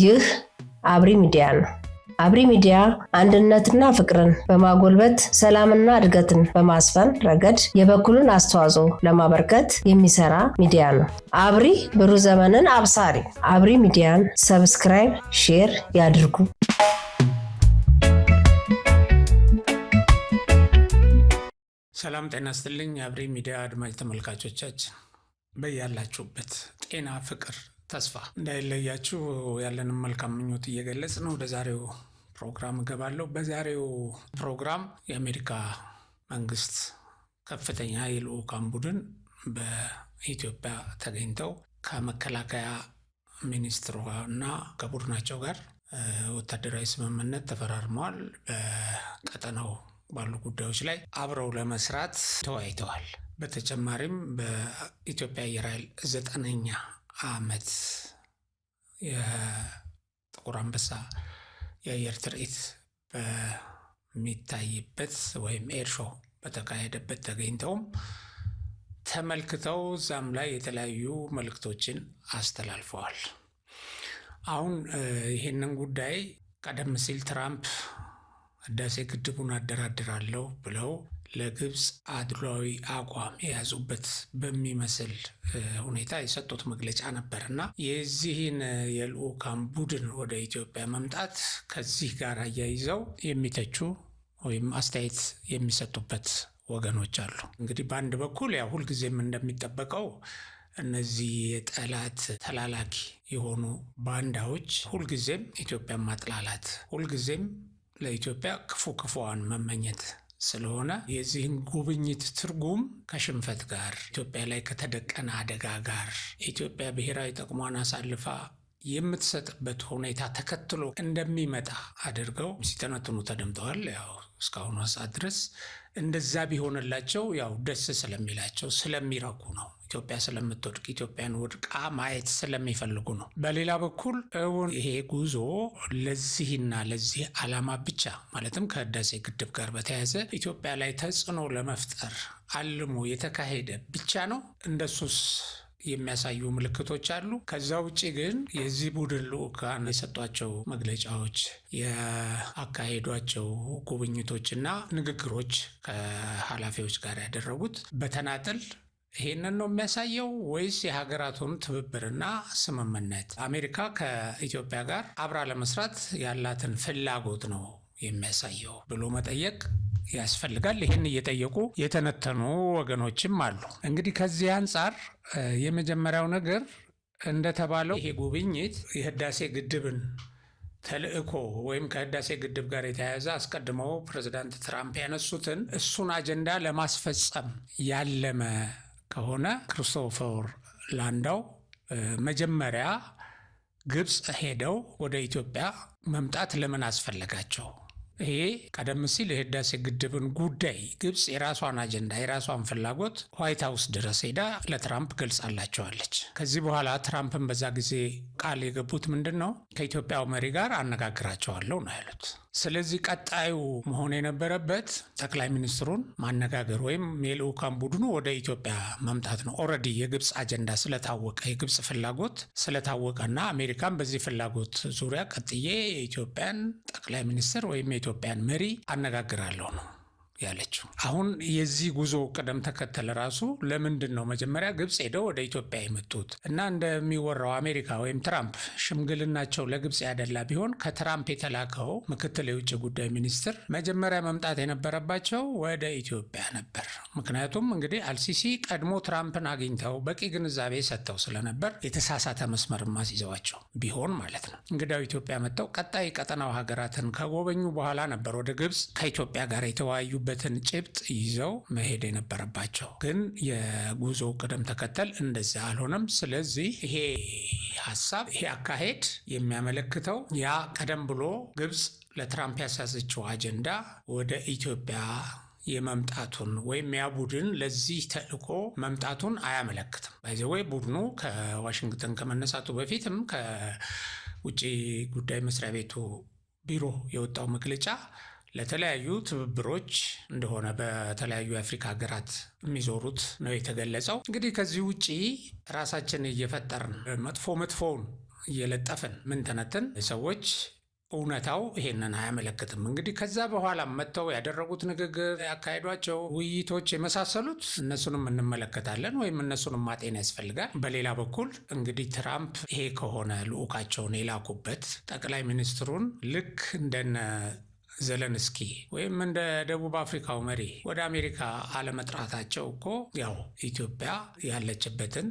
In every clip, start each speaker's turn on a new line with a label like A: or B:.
A: ይህ አብሪ ሚዲያ ነው። አብሪ ሚዲያ አንድነትና ፍቅርን በማጎልበት ሰላምና እድገትን በማስፈን ረገድ የበኩሉን አስተዋጽኦ ለማበርከት የሚሰራ ሚዲያ ነው። አብሪ ብሩህ ዘመንን አብሳሪ። አብሪ ሚዲያን ሰብስክራይብ፣ ሼር ያድርጉ።
B: ሰላም ጤና ይስጥልኝ። አብሪ ሚዲያ አድማጭ ተመልካቾቻችን በያላችሁበት ጤና፣ ፍቅር፣ ተስፋ እንዳይለያችሁ ያለንን መልካም ምኞት እየገለጽን ወደ ዛሬው ፕሮግራም እገባለሁ። በዛሬው ፕሮግራም የአሜሪካ መንግስት ከፍተኛ የልዑካን ቡድን በኢትዮጵያ ተገኝተው ከመከላከያ ሚኒስትሯና ከቡድናቸው ጋር ወታደራዊ ስምምነት ተፈራርመዋል። በቀጠናው ባሉ ጉዳዮች ላይ አብረው ለመስራት ተወያይተዋል። በተጨማሪም በኢትዮጵያ አየር ኃይል 9ኛ ዓመት የጥቁር አንበሳ የአየር ትርኢት በሚታይበት ወይም ኤር ሾው በተካሄደበት ተገኝተውም ተመልክተው እዛም ላይ የተለያዩ መልእክቶችን አስተላልፈዋል። አሁን ይህንን ጉዳይ ቀደም ሲል ትራምፕ ህዳሴ ግድቡን አደራድራለሁ ብለው ለግብፅ አድሏዊ አቋም የያዙበት በሚመስል ሁኔታ የሰጡት መግለጫ ነበርና የዚህን የልዑካን ቡድን ወደ ኢትዮጵያ መምጣት ከዚህ ጋር አያይዘው የሚተቹ ወይም አስተያየት የሚሰጡበት ወገኖች አሉ። እንግዲህ በአንድ በኩል ያው ሁልጊዜም እንደሚጠበቀው እነዚህ የጠላት ተላላኪ የሆኑ ባንዳዎች ሁልጊዜም ኢትዮጵያን ማጥላላት፣ ሁልጊዜም ለኢትዮጵያ ክፉዋን መመኘት ስለሆነ የዚህን ጉብኝት ትርጉም ከሽንፈት ጋር፣ ኢትዮጵያ ላይ ከተደቀነ አደጋ ጋር፣ ኢትዮጵያ ብሔራዊ ጥቅሟን አሳልፋ የምትሰጥበት ሁኔታ ተከትሎ እንደሚመጣ አድርገው ሲተነትኑ ተደምጠዋል። ያው እስካሁኑ ሰዓት ድረስ እንደዛ ቢሆንላቸው ያው ደስ ስለሚላቸው ስለሚረኩ ነው። ኢትዮጵያ ስለምትወድቅ ኢትዮጵያን ወድቃ ማየት ስለሚፈልጉ ነው። በሌላ በኩል እውን ይሄ ጉዞ ለዚህና ለዚህ ዓላማ ብቻ ማለትም ከህዳሴ ግድብ ጋር በተያያዘ ኢትዮጵያ ላይ ተጽዕኖ ለመፍጠር አልሞ የተካሄደ ብቻ ነው? እንደሱስ የሚያሳዩ ምልክቶች አሉ። ከዛ ውጭ ግን የዚህ ቡድን ልዑካን የሰጧቸው መግለጫዎች፣ የአካሄዷቸው ጉብኝቶችና ንግግሮች ከኃላፊዎች ጋር ያደረጉት በተናጠል ይሄንን ነው የሚያሳየው ወይስ የሀገራቱን ትብብርና ስምምነት አሜሪካ ከኢትዮጵያ ጋር አብራ ለመስራት ያላትን ፍላጎት ነው የሚያሳየው ብሎ መጠየቅ ያስፈልጋል። ይህን እየጠየቁ የተነተኑ ወገኖችም አሉ። እንግዲህ ከዚህ አንጻር የመጀመሪያው ነገር እንደተባለው ይሄ ጉብኝት የህዳሴ ግድብን ተልእኮ ወይም ከህዳሴ ግድብ ጋር የተያያዘ አስቀድመው ፕሬዝዳንት ትራምፕ ያነሱትን እሱን አጀንዳ ለማስፈጸም ያለመ ከሆነ ክሪስቶፈር ላንዳው መጀመሪያ ግብፅ ሄደው ወደ ኢትዮጵያ መምጣት ለምን አስፈለጋቸው? ይሄ ቀደም ሲል የህዳሴ ግድብን ጉዳይ ግብፅ የራሷን አጀንዳ የራሷን ፍላጎት ዋይት ሀውስ ድረስ ሄዳ ለትራምፕ ገልጻላቸዋለች። ከዚህ በኋላ ትራምፕን በዛ ጊዜ ቃል የገቡት ምንድን ነው? ከኢትዮጵያው መሪ ጋር አነጋግራቸዋለሁ ነው ያሉት። ስለዚህ ቀጣዩ መሆን የነበረበት ጠቅላይ ሚኒስትሩን ማነጋገር ወይም የልዑካን ቡድኑ ወደ ኢትዮጵያ መምጣት ነው። ኦልሬዲ የግብፅ አጀንዳ ስለታወቀ የግብፅ ፍላጎት ስለታወቀና አሜሪካን በዚህ ፍላጎት ዙሪያ ቀጥዬ የኢትዮጵያን ጠቅላይ ሚኒስትር ወይም የኢትዮጵያን መሪ አነጋግራለሁ ነው ያለችው። አሁን የዚህ ጉዞ ቅደም ተከተል ራሱ ለምንድን ነው መጀመሪያ ግብፅ ሄደው ወደ ኢትዮጵያ የመጡት? እና እንደሚወራው አሜሪካ ወይም ትራምፕ ሽምግልናቸው ለግብፅ ያደላ ቢሆን ከትራምፕ የተላከው ምክትል የውጭ ጉዳይ ሚኒስትር መጀመሪያ መምጣት የነበረባቸው ወደ ኢትዮጵያ ነበር። ምክንያቱም እንግዲህ አልሲሲ ቀድሞ ትራምፕን አግኝተው በቂ ግንዛቤ ሰጥተው ስለነበር የተሳሳተ መስመር ማስይዘዋቸው ቢሆን ማለት ነው። እንግዲያው ኢትዮጵያ መጥተው ቀጣይ ቀጠናው ሀገራትን ከጎበኙ በኋላ ነበር ወደ ግብፅ ከኢትዮጵያ ጋር የተወያዩ በትን ጭብጥ ይዘው መሄድ የነበረባቸው። ግን የጉዞ ቅደም ተከተል እንደዛ አልሆነም። ስለዚህ ይሄ ሀሳብ ይሄ አካሄድ የሚያመለክተው ያ ቀደም ብሎ ግብፅ ለትራምፕ ያሳዘችው አጀንዳ ወደ ኢትዮጵያ የመምጣቱን ወይም ያ ቡድን ለዚህ ተልእኮ መምጣቱን አያመለክትም። ባይዘወይ ቡድኑ ከዋሽንግተን ከመነሳቱ በፊትም ከውጭ ጉዳይ መስሪያ ቤቱ ቢሮ የወጣው መግለጫ ለተለያዩ ትብብሮች እንደሆነ በተለያዩ የአፍሪካ ሀገራት የሚዞሩት ነው የተገለጸው። እንግዲህ ከዚህ ውጪ ራሳችን እየፈጠርን መጥፎውን እየለጠፍን ምን ተነትን ሰዎች እውነታው ይሄንን አያመለክትም። እንግዲህ ከዛ በኋላ መጥተው ያደረጉት ንግግር፣ ያካሄዷቸው ውይይቶች የመሳሰሉት እነሱንም እንመለከታለን ወይም እነሱንም ማጤን ያስፈልጋል። በሌላ በኩል እንግዲህ ትራምፕ ይሄ ከሆነ ልዑካቸውን የላኩበት ጠቅላይ ሚኒስትሩን ልክ እንደነ ዘለንስኪ ወይም እንደ ደቡብ አፍሪካው መሪ ወደ አሜሪካ አለመጥራታቸው እኮ ያው ኢትዮጵያ ያለችበትን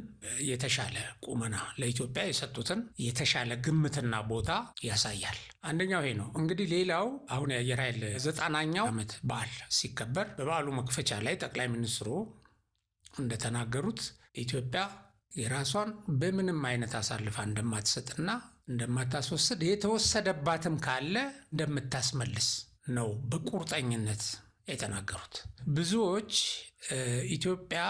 B: የተሻለ ቁመና ለኢትዮጵያ የሰጡትን የተሻለ ግምትና ቦታ ያሳያል። አንደኛው ይሄ ነው። እንግዲህ ሌላው አሁን የአየር ኃይል 90ኛው ዓመት በዓል ሲከበር በበዓሉ መክፈቻ ላይ ጠቅላይ ሚኒስትሩ እንደተናገሩት ኢትዮጵያ የራሷን በምንም አይነት አሳልፋ እንደማትሰጥና እንደማታስወስድ የተወሰደባትም ካለ እንደምታስመልስ ነው በቁርጠኝነት የተናገሩት። ብዙዎች ኢትዮጵያ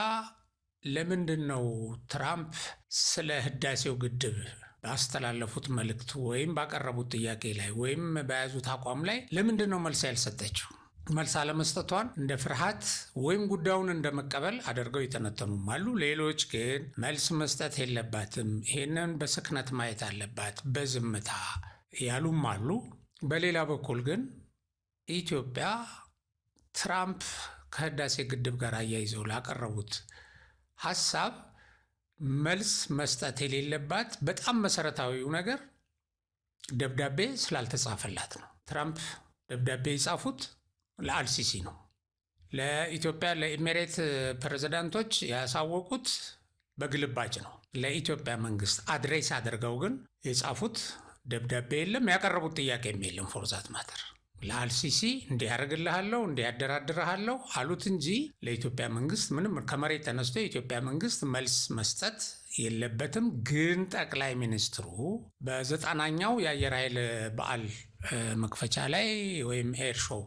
B: ለምንድን ነው ትራምፕ ስለ ህዳሴው ግድብ ባስተላለፉት መልእክት ወይም ባቀረቡት ጥያቄ ላይ ወይም በያዙት አቋም ላይ ለምንድን ነው መልስ ያልሰጠችው? መልስ አለመስጠቷን እንደ ፍርሃት ወይም ጉዳዩን እንደ መቀበል አድርገው የተነተኑም አሉ። ሌሎች ግን መልስ መስጠት የለባትም፣ ይሄንን በስክነት ማየት አለባት በዝምታ ያሉም አሉ። በሌላ በኩል ግን ኢትዮጵያ ትራምፕ ከህዳሴ ግድብ ጋር አያይዘው ላቀረቡት ሀሳብ መልስ መስጠት የሌለባት በጣም መሰረታዊው ነገር ደብዳቤ ስላልተጻፈላት ነው። ትራምፕ ደብዳቤ የጻፉት ለአልሲሲ ነው። ለኢትዮጵያ ለኢሜሬት ፕሬዝዳንቶች ያሳወቁት በግልባጭ ነው። ለኢትዮጵያ መንግስት አድሬስ አድርገው ግን የጻፉት ደብዳቤ የለም፣ ያቀረቡት ጥያቄም የለም። ፎርዛት ማተር ለአልሲሲ እንዲያደርግልሃለሁ እንዲያደራድርሃለሁ አሉት እንጂ ለኢትዮጵያ መንግስት ምንም ከመሬት ተነስቶ የኢትዮጵያ መንግስት መልስ መስጠት የለበትም። ግን ጠቅላይ ሚኒስትሩ በ90ኛው የአየር ኃይል በዓል መክፈቻ ላይ ወይም ኤር ሾው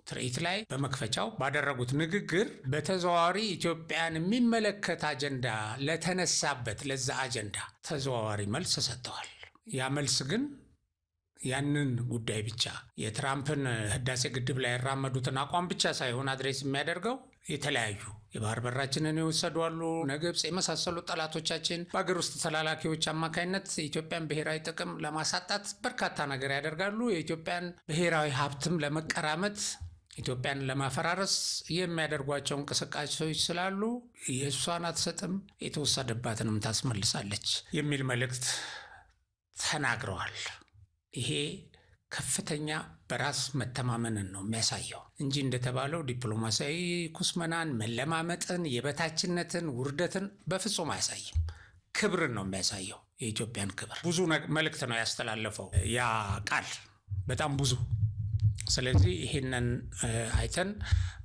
B: ትርኢት ላይ በመክፈቻው ባደረጉት ንግግር በተዘዋዋሪ ኢትዮጵያን የሚመለከት አጀንዳ ለተነሳበት ለዛ አጀንዳ ተዘዋዋሪ መልስ ሰጥተዋል። ያ መልስ ግን ያንን ጉዳይ ብቻ የትራምፕን ህዳሴ ግድብ ላይ ያራመዱትን አቋም ብቻ ሳይሆን አድሬስ የሚያደርገው የተለያዩ የባህር በራችንን ይወሰዱ አሉ፣ ግብጽ የመሳሰሉ ጠላቶቻችን በአገር ውስጥ ተላላኪዎች አማካይነት የኢትዮጵያን ብሔራዊ ጥቅም ለማሳጣት በርካታ ነገር ያደርጋሉ። የኢትዮጵያን ብሔራዊ ሀብትም ለመቀራመት ኢትዮጵያን ለማፈራረስ የሚያደርጓቸው እንቅስቃሴዎች ስላሉ የእሷን አትሰጥም የተወሰደባትንም ታስመልሳለች የሚል መልእክት ተናግረዋል። ይሄ ከፍተኛ በራስ መተማመንን ነው የሚያሳየው እንጂ እንደተባለው ዲፕሎማሲያዊ ኩስመናን፣ መለማመጥን፣ የበታችነትን፣ ውርደትን በፍጹም አያሳይም። ክብርን ነው የሚያሳየው፣ የኢትዮጵያን ክብር። ብዙ መልእክት ነው ያስተላለፈው ያ ቃል፣ በጣም ብዙ። ስለዚህ ይሄንን አይተን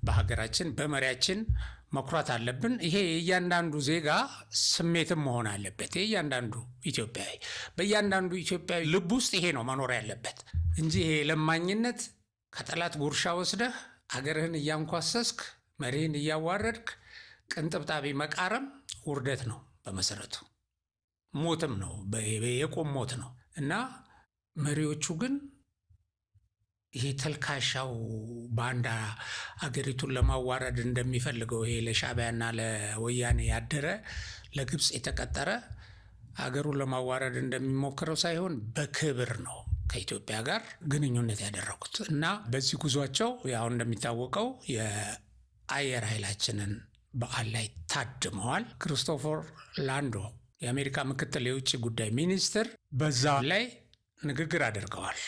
B: በሀገራችን በመሪያችን መኩራት አለብን። ይሄ የእያንዳንዱ ዜጋ ስሜትም መሆን አለበት። የእያንዳንዱ ኢትዮጵያዊ በእያንዳንዱ ኢትዮጵያዊ ልብ ውስጥ ይሄ ነው መኖር ያለበት እንጂ ይሄ ለማኝነት ከጠላት ጉርሻ ወስደህ አገርህን እያንኳሰስክ መሪህን እያዋረድክ ቅንጥብጣቢ መቃረም ውርደት ነው፣ በመሰረቱ ሞትም ነው፣ የቁም ሞት ነው። እና መሪዎቹ ግን ይሄ ተልካሻው ባንዳ አገሪቱን ለማዋረድ እንደሚፈልገው ይሄ ለሻዕቢያና ለወያኔ ያደረ ለግብጽ የተቀጠረ አገሩን ለማዋረድ እንደሚሞክረው ሳይሆን በክብር ነው ከኢትዮጵያ ጋር ግንኙነት ያደረጉት እና በዚህ ጉዟቸው ያው እንደሚታወቀው የአየር ኃይላችንን በዓል ላይ ታድመዋል። ክሪስቶፈር ላንዶ የአሜሪካ ምክትል የውጭ ጉዳይ ሚኒስትር በዛ ላይ ንግግር አድርገዋል።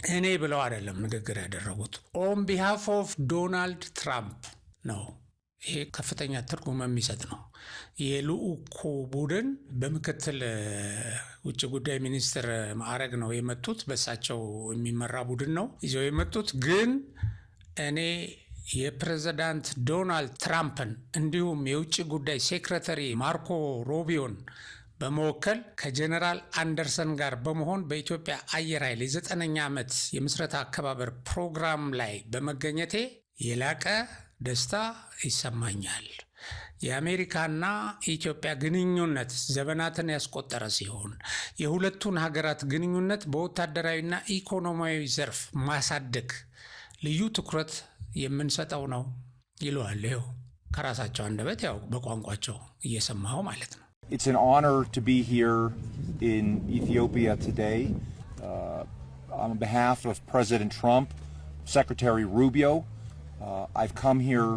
B: እኔ ብለው አይደለም ንግግር ያደረጉት፣ ኦን ቢሃፍ ኦፍ ዶናልድ ትራምፕ ነው። ይሄ ከፍተኛ ትርጉም የሚሰጥ ነው። የልዑኩ ቡድን በምክትል ውጭ ጉዳይ ሚኒስትር ማዕረግ ነው የመጡት፣ በሳቸው የሚመራ ቡድን ነው ይዘው የመጡት። ግን እኔ የፕሬዝዳንት ዶናልድ ትራምፕን እንዲሁም የውጭ ጉዳይ ሴክሬታሪ ማርኮ ሮቢዮን በመወከል ከጀነራል አንደርሰን ጋር በመሆን በኢትዮጵያ አየር ኃይል የ9ኛ ዓመት የምስረታ አከባበር ፕሮግራም ላይ በመገኘቴ የላቀ ደስታ ይሰማኛል። የአሜሪካና ኢትዮጵያ ግንኙነት ዘመናትን ያስቆጠረ ሲሆን የሁለቱን ሀገራት ግንኙነት በወታደራዊና ኢኮኖሚያዊ ዘርፍ ማሳደግ ልዩ ትኩረት የምንሰጠው ነው ይለዋል። ይኸው ከራሳቸው አንደበት ያው በቋንቋቸው እየሰማው ማለት ነው።
C: It's an honor to be here in Ethiopia today on behalf of President Trump, Secretary Rubio. I've come here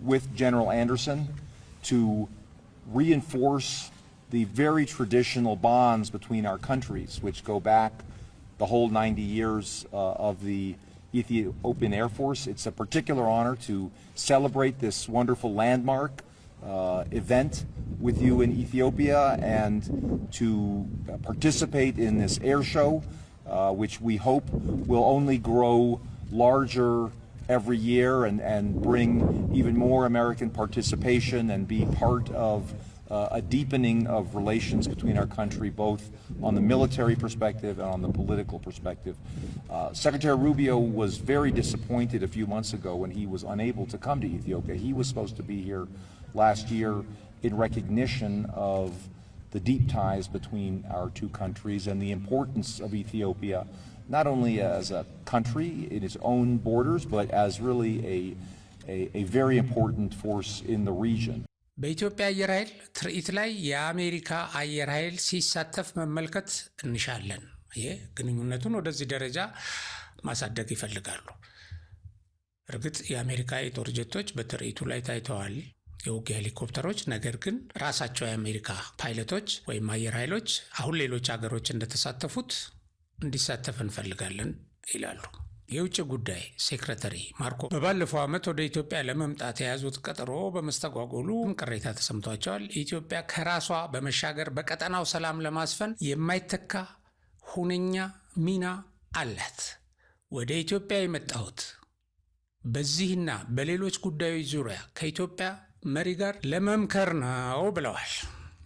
C: with General Anderson to reinforce the very traditional bonds between our countries, which go back the whole 90 years of the Ethiopian Air Force. It's a particular honor to celebrate this wonderful landmark event with you in Ethiopia and to participate in this air show, which we hope will only grow larger every year and bring even more American participation and be part of a deepening of relations between our country, both on the military perspective and on the political perspective. Secretary Rubio was very disappointed a few months ago when he was unable to come to Ethiopia. He was supposed to be here last year in recognition of the deep ties between our two countries and the importance of Ethiopia, not only as a country in its own borders, but as really a very important force in the region.
B: በኢትዮጵያ አየር ኃይል ትርኢት ላይ የአሜሪካ አየር ኃይል ሲሳተፍ መመልከት እንሻለን። ይህ ግንኙነቱን ወደዚህ ደረጃ ማሳደግ ይፈልጋሉ። እርግጥ የአሜሪካ የጦር ጀቶች በትርኢቱ ላይ ታይተዋል፣ የውጊያ ሄሊኮፕተሮች። ነገር ግን ራሳቸው የአሜሪካ ፓይለቶች ወይም አየር ኃይሎች አሁን ሌሎች ሀገሮች እንደተሳተፉት እንዲሳተፍ እንፈልጋለን ይላሉ። የውጭ ጉዳይ ሴክሬታሪ ማርኮ በባለፈው ዓመት ወደ ኢትዮጵያ ለመምጣት የያዙት ቀጠሮ በመስተጓጎሉ ቅሬታ ተሰምቷቸዋል። ኢትዮጵያ ከራሷ በመሻገር በቀጠናው ሰላም ለማስፈን የማይተካ ሁነኛ ሚና አላት። ወደ ኢትዮጵያ የመጣሁት በዚህና በሌሎች ጉዳዮች ዙሪያ ከኢትዮጵያ መሪ ጋር ለመምከር ነው ብለዋል።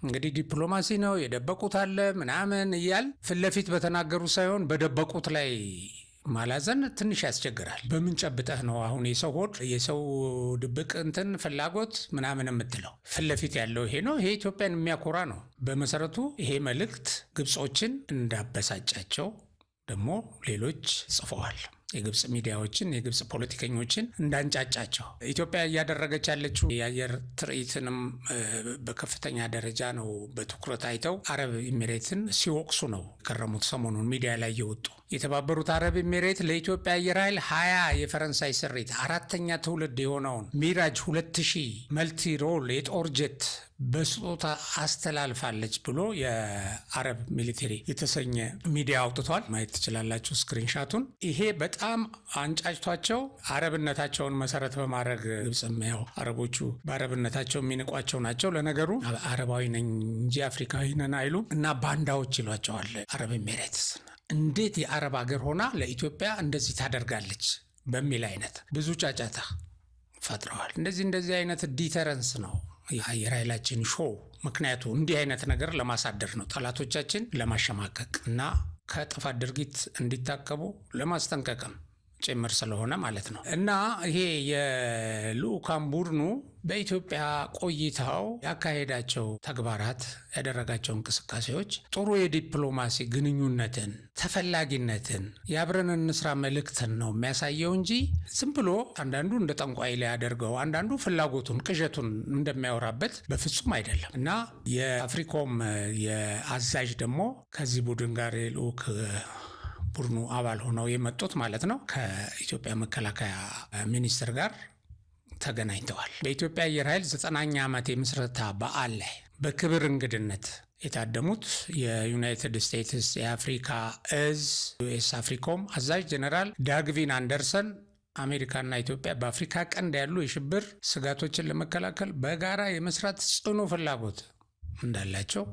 B: እንግዲህ ዲፕሎማሲ ነው የደበቁት አለ ምናምን እያል ፊት ለፊት በተናገሩ ሳይሆን በደበቁት ላይ ማላዘን ትንሽ ያስቸግራል። በምን ጨብጠህ ነው አሁን የሰው ሆድ የሰው ድብቅ እንትን ፍላጎት ምናምን የምትለው? ፊት ለፊት ያለው ይሄ ነው። ይሄ ኢትዮጵያን የሚያኮራ ነው። በመሰረቱ ይሄ መልእክት ግብጾችን እንዳበሳጫቸው ደግሞ ሌሎች ጽፈዋል። የግብጽ ሚዲያዎችን የግብጽ ፖለቲከኞችን እንዳንጫጫቸው ኢትዮጵያ እያደረገች ያለችው የአየር ትርኢትንም በከፍተኛ ደረጃ ነው በትኩረት አይተው አረብ ኤሚሬትን ሲወቅሱ ነው ከረሙት። ሰሞኑን ሚዲያ ላይ የወጡ የተባበሩት አረብ ኤሚሬት ለኢትዮጵያ አየር ኃይል 20 የፈረንሳይ ስሪት 4ኛ ትውልድ የሆነውን ሚራጅ 2000 መልቲ ሮል የጦር ጀት በስጦታ አስተላልፋለች ብሎ የአረብ ሚሊተሪ የተሰኘ ሚዲያ አውጥቷል። ማየት ትችላላችሁ ስክሪንሻቱን። ይሄ በጣም አንጫጭቷቸው አረብነታቸውን መሰረት በማድረግ ግብጽም ያው አረቦቹ በአረብነታቸው የሚንቋቸው ናቸው። ለነገሩ አረባዊ ነኝ እንጂ አፍሪካዊ ነን አይሉ እና ባንዳዎች ይሏቸዋል አረብ ኤሚሬትስ። እንዴት የአረብ ሀገር ሆና ለኢትዮጵያ እንደዚህ ታደርጋለች በሚል አይነት ብዙ ጫጫታ ፈጥረዋል። እንደዚህ አይነት ዲተረንስ ነው የአየር ኃይላችን ሾው። ምክንያቱ እንዲህ አይነት ነገር ለማሳደር ነው፣ ጠላቶቻችን ለማሸማቀቅ እና ከጥፋት ድርጊት እንዲታቀቡ ለማስጠንቀቅም ጭምር ስለሆነ ማለት ነው። እና ይሄ የልዑካን ቡድኑ በኢትዮጵያ ቆይታው ያካሄዳቸው ተግባራት፣ ያደረጋቸው እንቅስቃሴዎች ጥሩ የዲፕሎማሲ ግንኙነትን፣ ተፈላጊነትን፣ የአብረን እንስራ መልእክትን ነው የሚያሳየው እንጂ ዝም ብሎ አንዳንዱ እንደ ጠንቋይ ሊያደርገው፣ አንዳንዱ ፍላጎቱን ቅዠቱን እንደሚያወራበት በፍጹም አይደለም። እና የአፍሪኮም የአዛዥ ደግሞ ከዚህ ቡድን ጋር የልዑክ ቡድኑ አባል ሆነው የመጡት ማለት ነው ከኢትዮጵያ መከላከያ ሚኒስትር ጋር ተገናኝተዋል። በኢትዮጵያ አየር ኃይል 90ኛ ዓመት የምስረታ በዓል ላይ በክብር እንግድነት የታደሙት የዩናይትድ ስቴትስ የአፍሪካ እዝ ዩኤስ አፍሪኮም አዛዥ ጀነራል ዳግቪን አንደርሰን አሜሪካና ኢትዮጵያ በአፍሪካ ቀንድ ያሉ የሽብር ስጋቶችን ለመከላከል በጋራ የመስራት ጽኑ ፍላጎት እንዳላቸው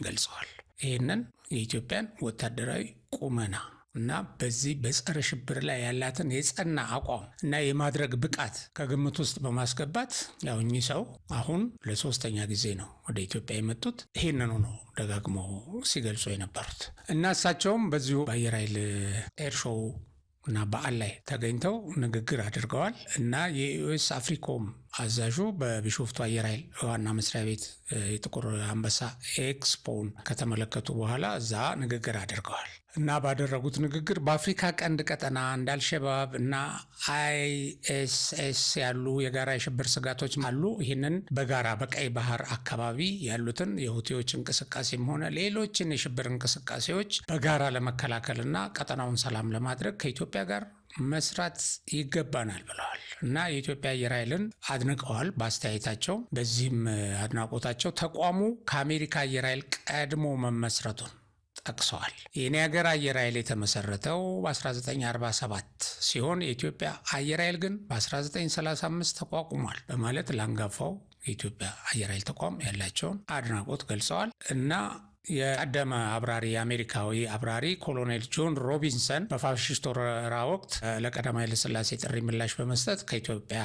B: ገልጸዋል። ይህንን የኢትዮጵያን ወታደራዊ ቁመና እና በዚህ በጸረ ሽብር ላይ ያላትን የጸና አቋም እና የማድረግ ብቃት ከግምት ውስጥ በማስገባት ያው እኚህ ሰው አሁን ለ3ኛ ጊዜ ነው ወደ ኢትዮጵያ የመጡት። ይህንኑ ነው ደጋግሞ ሲገልጹ የነበሩት እና እሳቸውም በዚሁ በአየር ኃይል ኤር ሾው እና በዓል ላይ ተገኝተው ንግግር አድርገዋል። እና የዩኤስ አፍሪኮም አዛዡ በቢሾፍቱ አየር ኃይል ዋና መስሪያ ቤት የጥቁር አንበሳ ኤክስፖን ከተመለከቱ በኋላ እዛ ንግግር አድርገዋል። እና ባደረጉት ንግግር በአፍሪካ ቀንድ ቀጠና እንደ አልሸባብ እና አይኤስኤስ ያሉ የጋራ የሽብር ስጋቶች አሉ። ይህንን በጋራ በቀይ ባህር አካባቢ ያሉትን የሁቲዎች እንቅስቃሴም ሆነ ሌሎችን የሽብር እንቅስቃሴዎች በጋራ ለመከላከልና ቀጠናውን ሰላም ለማድረግ ከኢትዮጵያ ጋር መስራት ይገባናል ብለዋል እና የኢትዮጵያ አየር ኃይልን አድንቀዋል በአስተያየታቸው። በዚህም አድናቆታቸው ተቋሙ ከአሜሪካ አየር ኃይል ቀድሞ መመስረቱን ጠቅሰዋል። የኔ ሀገር አየር ኃይል የተመሰረተው በ1947 ሲሆን የኢትዮጵያ አየር ኃይል ግን በ1935 ተቋቁሟል በማለት ለአንጋፋው የኢትዮጵያ አየር ኃይል ተቋም ያላቸውን አድናቆት ገልጸዋል እና የቀደመ አብራሪ የአሜሪካዊ አብራሪ ኮሎኔል ጆን ሮቢንሰን በፋሽስት ወረራ ወቅት ለቀዳማዊ ኃይለ ሥላሴ ጥሪ ምላሽ በመስጠት ከኢትዮጵያ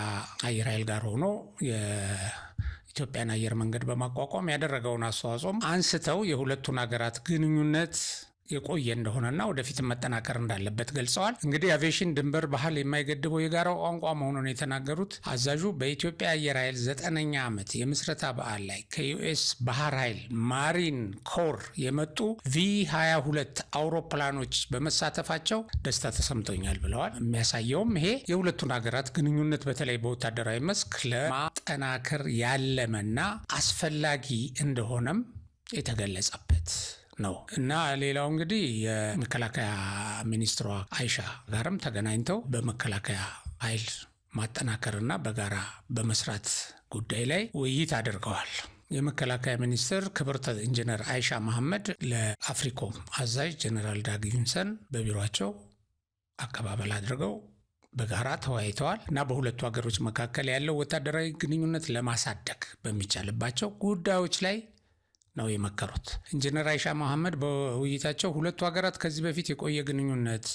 B: አየር ኃይል ጋር ሆኖ የኢትዮጵያን አየር መንገድ በማቋቋም ያደረገውን አስተዋጽኦም አንስተው የሁለቱን ሀገራት ግንኙነት የቆየ እንደሆነና ወደፊትም መጠናከር እንዳለበት ገልጸዋል። እንግዲህ አቪዬሽን ድንበር ባህል የማይገድበው የጋራው ቋንቋ መሆኑን የተናገሩት አዛዡ በኢትዮጵያ አየር ኃይል 9ኛ ዓመት የምስረታ በዓል ላይ ከዩኤስ ባህር ኃይል ማሪን ኮር የመጡ ቪ22 አውሮፕላኖች በመሳተፋቸው ደስታ ተሰምቶኛል ብለዋል። የሚያሳየውም ይሄ የሁለቱን ሀገራት ግንኙነት በተለይ በወታደራዊ መስክ ለማጠናከር ያለመና አስፈላጊ እንደሆነም የተገለጸበት ነው እና ሌላው እንግዲህ የመከላከያ ሚኒስትሯ አይሻ ጋርም ተገናኝተው በመከላከያ ኃይል ማጠናከርና በጋራ በመስራት ጉዳይ ላይ ውይይት አድርገዋል። የመከላከያ ሚኒስትር ክብርት ኢንጂነር አይሻ መሐመድ ለአፍሪኮም አዛዥ ጀነራል ዳግዊንሰን በቢሮቸው አቀባበል አድርገው በጋራ ተወያይተዋል እና በሁለቱ ሀገሮች መካከል ያለው ወታደራዊ ግንኙነት ለማሳደግ በሚቻልባቸው ጉዳዮች ላይ ነው የመከሩት። ኢንጂነር አይሻ መሐመድ በውይይታቸው ሁለቱ ሀገራት ከዚህ በፊት የቆየ ግንኙነት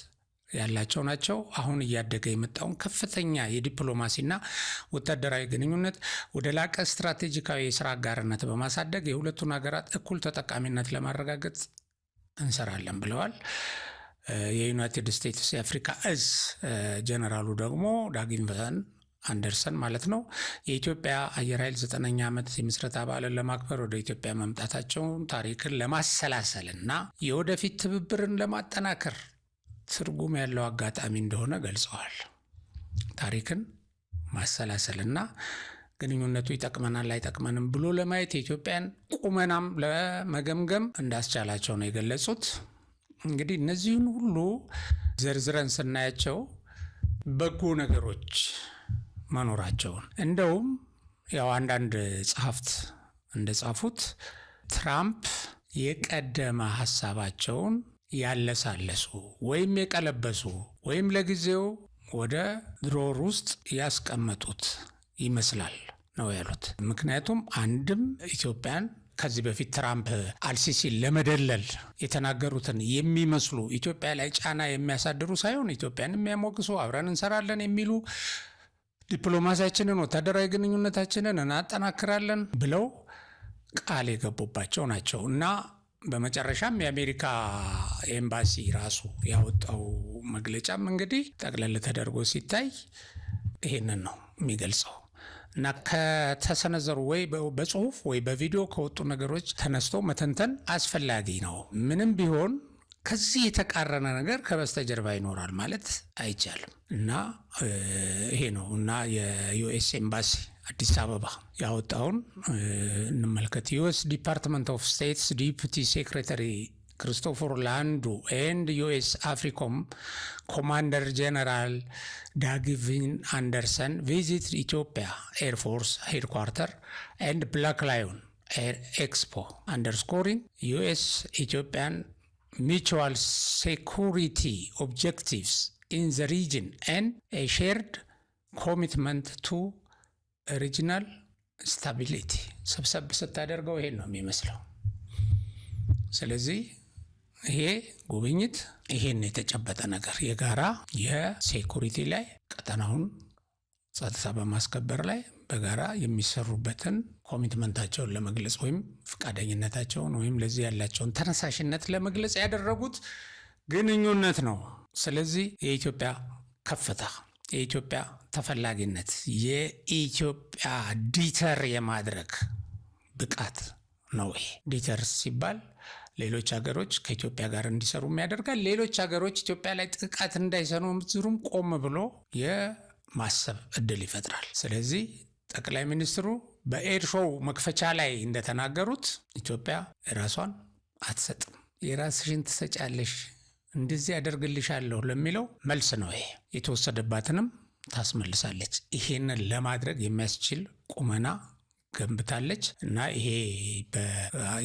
B: ያላቸው ናቸው። አሁን እያደገ የመጣውን ከፍተኛ የዲፕሎማሲና ወታደራዊ ግንኙነት ወደ ላቀ ስትራቴጂካዊ የስራ አጋርነት በማሳደግ የሁለቱን ሀገራት እኩል ተጠቃሚነት ለማረጋገጥ እንሰራለን ብለዋል። የዩናይትድ ስቴትስ የአፍሪካ እዝ ጀነራሉ ደግሞ ዳግዊንሰን አንደርሰን ማለት ነው የኢትዮጵያ አየር ኃይል 9ኛ ዓመት የምስረታ በዓልን ለማክበር ወደ ኢትዮጵያ መምጣታቸውን ታሪክን ለማሰላሰልና የወደፊት ትብብርን ለማጠናከር ትርጉም ያለው አጋጣሚ እንደሆነ ገልጸዋል። ታሪክን ማሰላሰልና ግንኙነቱ ይጠቅመናል አይጠቅመንም ብሎ ለማየት የኢትዮጵያን ቁመናም ለመገምገም እንዳስቻላቸው ነው የገለጹት። እንግዲህ እነዚህን ሁሉ ዘርዝረን ስናያቸው በጎ ነገሮች መኖራቸውን እንደውም ያው አንዳንድ ጸሐፍት እንደጻፉት ትራምፕ የቀደመ ሐሳባቸውን ያለሳለሱ ወይም የቀለበሱ ወይም ለጊዜው ወደ ድሮር ውስጥ ያስቀመጡት ይመስላል ነው ያሉት። ምክንያቱም አንድም ኢትዮጵያን ከዚህ በፊት ትራምፕ አልሲሲን ለመደለል የተናገሩትን የሚመስሉ ኢትዮጵያ ላይ ጫና የሚያሳድሩ ሳይሆን ኢትዮጵያን የሚያሞግሱ አብረን እንሰራለን የሚሉ ዲፕሎማሲያችንን ወታደራዊ ግንኙነታችንን እናጠናክራለን ብለው ቃል የገቡባቸው ናቸው እና በመጨረሻም የአሜሪካ ኤምባሲ ራሱ ያወጣው መግለጫም እንግዲህ ጠቅለል ተደርጎ ሲታይ ይሄንን ነው የሚገልጸው እና ከተሰነዘሩ ወይ በጽሁፍ ወይ በቪዲዮ ከወጡ ነገሮች ተነስቶ መተንተን አስፈላጊ ነው። ምንም ቢሆን ከዚህ የተቃረነ ነገር ከበስተጀርባ ይኖራል ማለት አይቻልም እና ይሄ ነው እና የዩኤስ ኤምባሲ አዲስ አበባ ያወጣውን እንመልከት። ዩኤስ ዲፓርትመንት ኦፍ ስቴትስ ዲፑቲ ሴክሬታሪ ክሪስቶፈር ላንዱ ኤንድ ዩኤስ አፍሪኮም ኮማንደር ጀነራል ዳግዊን አንደርሰን ቪዚት ኢትዮጵያ ኤርፎርስ ሄድኳርተር ኤንድ ብላክ ላዮን ኤር ኤክስፖ አንደርስኮሪንግ ዩኤስ ኢትዮጵያን mutual security objectives in the region and a shared commitment to regional stability ሰብሰብ ስታደርገው ይሄን ነው የሚመስለው። ስለዚህ ይሄ ጉብኝት ይሄን የተጨበጠ ነገር የጋራ የሴኩሪቲ ላይ ቀጠናውን ጸጥታ በማስከበር ላይ በጋራ የሚሰሩበትን ኮሚትመንታቸውን ለመግለጽ ወይም ፈቃደኝነታቸውን ወይም ለዚህ ያላቸውን ተነሳሽነት ለመግለጽ ያደረጉት ግንኙነት ነው። ስለዚህ የኢትዮጵያ ከፍታ፣ የኢትዮጵያ ተፈላጊነት፣ የኢትዮጵያ ዲተር የማድረግ ብቃት ነው። ይሄ ዲተርስ ሲባል ሌሎች ሀገሮች ከኢትዮጵያ ጋር እንዲሰሩ ያደርጋል። ሌሎች ሀገሮች ኢትዮጵያ ላይ ጥቃት እንዳይሰነዝሩም ቆም ብሎ የማሰብ እድል ይፈጥራል። ስለዚህ ጠቅላይ ሚኒስትሩ በኤር ሾው መክፈቻ ላይ እንደተናገሩት ኢትዮጵያ ራሷን አትሰጥም፣ የራስሽን ትሰጫለሽ፣ እንደዚህ ያደርግልሻለሁ ለሚለው መልስ ነው ይሄ። የተወሰደባትንም ታስመልሳለች። ይሄንን ለማድረግ የሚያስችል ቁመና ገንብታለች እና ይሄ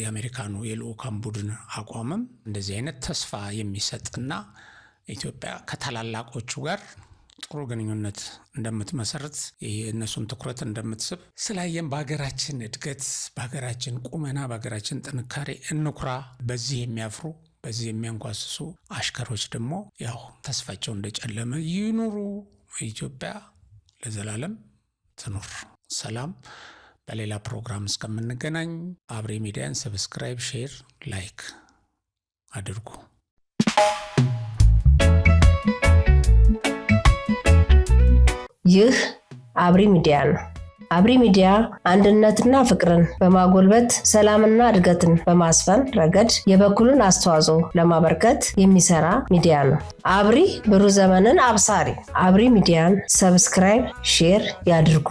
B: የአሜሪካኑ የልዑካን ቡድን አቋምም እንደዚህ አይነት ተስፋ የሚሰጥና ኢትዮጵያ ከታላላቆቹ ጋር ጥሩ ግንኙነት እንደምትመሰርት የእነሱን ትኩረት እንደምትስብ ስላየን በሀገራችን እድገት፣ በሀገራችን ቁመና፣ በሀገራችን ጥንካሬ እንኩራ። በዚህ የሚያፍሩ በዚህ የሚያንኳስሱ አሽከሮች ደግሞ ያው ተስፋቸው እንደጨለመ ይኑሩ። ኢትዮጵያ ለዘላለም ትኑር። ሰላም። በሌላ ፕሮግራም እስከምንገናኝ አብሪ ሚዲያን ሰብስክራይብ፣ ሼር፣ ላይክ አድርጉ።
A: ይህ አብሪ ሚዲያ ነው። አብሪ ሚዲያ አንድነትና ፍቅርን በማጎልበት ሰላምና እድገትን በማስፈን ረገድ የበኩሉን አስተዋጽኦ ለማበርከት የሚሰራ ሚዲያ ነው። አብሪ ብሩህ ዘመንን አብሳሪ። አብሪ ሚዲያን ሰብስክራይብ፣ ሼር ያድርጉ።